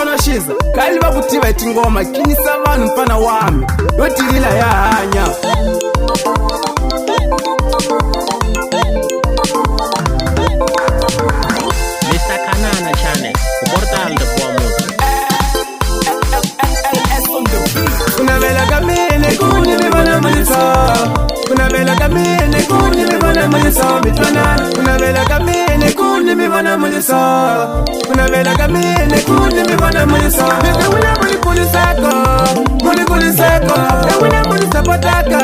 mfana shiza kali bakutiva iti ngoma kinisa vanhu mfana wami yotirila ya hanya Mr. Kanana Channel, portal de Poamoto. Kuna vela kamene kuni vivana mulisa. Kuna vela kamene kuni vivana mulisa mitwana. Kuna vela kamene kuni vivana mulisa. Kuna vela kamene kuni vivana mulisa. Bebe wina mulikulisako, mulikulisako. Bebe wina mulisapotaka,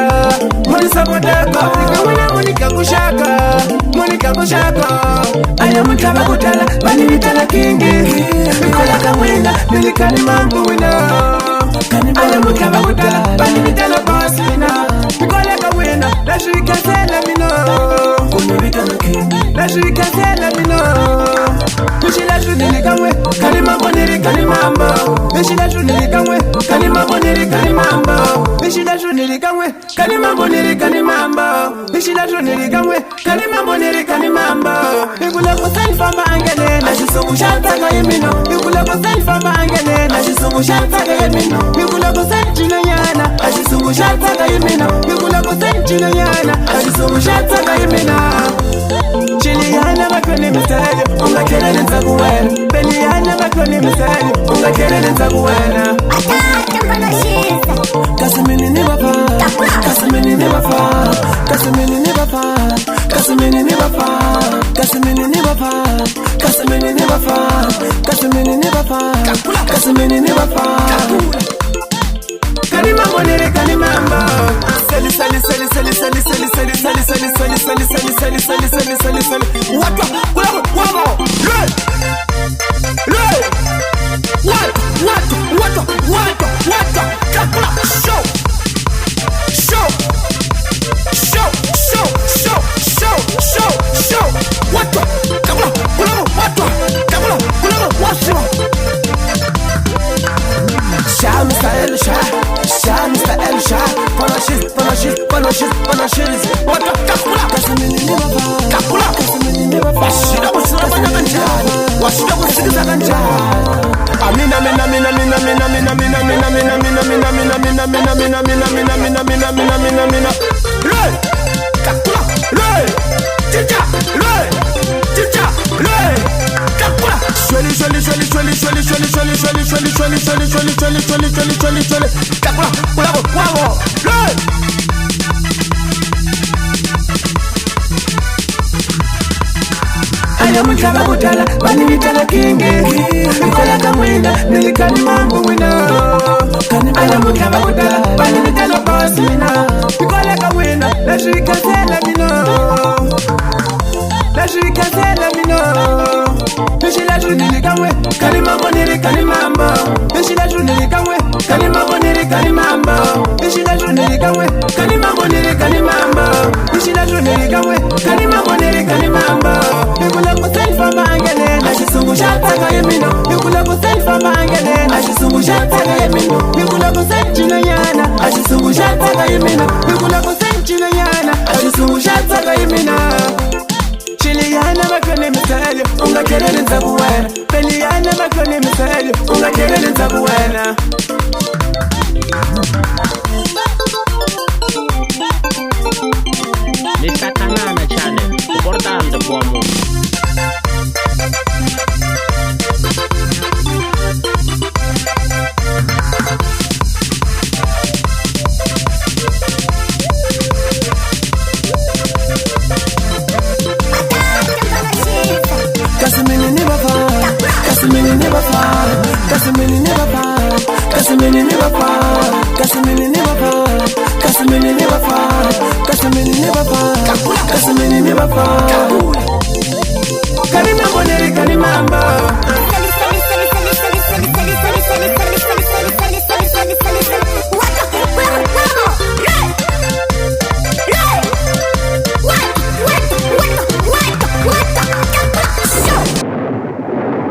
mulisapotaka. Bebe wina mulikakushaka, mulikakushaka. Aya mutaba kutala, bani vitala kingi. Mikola kamwenda, nilikani mambu wina. Aya mutaba kutala, bani vitala boss wina. Mikola kamwenda, nashirika sela mino. Kunivitala kingi, nashirika sela mino. Mishila shudili kamwe, kalimambo niri kalimambo. Mishila shudili kamwe, kalimambo niri kalimambo. Mishila shudili kamwe, kalimambo niri kalimambo. Mishila shudili kamwe, kalimambo niri kalimambo. Ikula kusani famba angele, nashisungu shantaga yemino. Ikula kusani famba angele, nashisungu shantaga yemino. Ikula kusani chinoyana, nashisungu shantaga yemino. Ikula kusani chinoyana, nashisungu shantaga yemino. Chiliana bakoni misali, unga kelele nzakuwena. Beliana bakoni misali, unga kelele nzakuwena. Kasimini ni bapa, kasimini ni bapa, kasimini ni bapa, kasimini ni bapa, kasimini ni bapa, kasimini ni bapa, kasimini ni bapa, kasimini ni bapa. Kalimambo nere kalimambo. Sali sali sali sali sali sali sali sali sali sali sali sali sali sali sali sali sali. Wata kulabo wamo. Hey. Hey. Wata. Kakula show. Wata. Kakula kulabo wata. Kakula kulabo washima. Shah Mr. El Shah, Panashis. What the kakula? Kasimini ni baba. Kakula. Kasimini ni baba. Washida kusura banya kanjani. Washida kusikiza kanjani. Amina. Hey, kakula. Hey, chicha. Hey, kakula. Shweli. Kakula, kulabo, wamo. Hey. Aya mutaba kutala, bani vitala kingi. Mikola kamwenda, nilikani mambu wina. Aya mutaba kutala, bani vitala boss wina. Mikola kamwenda, nashirika sela mino. Mishila shudili kamwe, kalimambo niri kalimambo. Mishila shudili kamwe, kalimambo niri kalimambo. Mishila shudili kamwe, kalimambo niri kalimambo. Mishila shudili kamwe, kalimambo niri kalimambo. Ikula kusani famba angele, nashisungu shantaga yemino. Ikula kusani famba angele, nashisungu shantaga yemino. Ikula kusani chinoyana, nashisungu shantaga yemino. Ikula kusani chinoyana, nashisungu shantaga yemino. Chiliana bakoni misali, unga kelele nzakuwena. Beliana bakoni misali, unga kelele nzakuwena. Mr. Kanana Channel, portal de Poamoto. Kasimini ni bapa. Kalimambo neri kalimambo.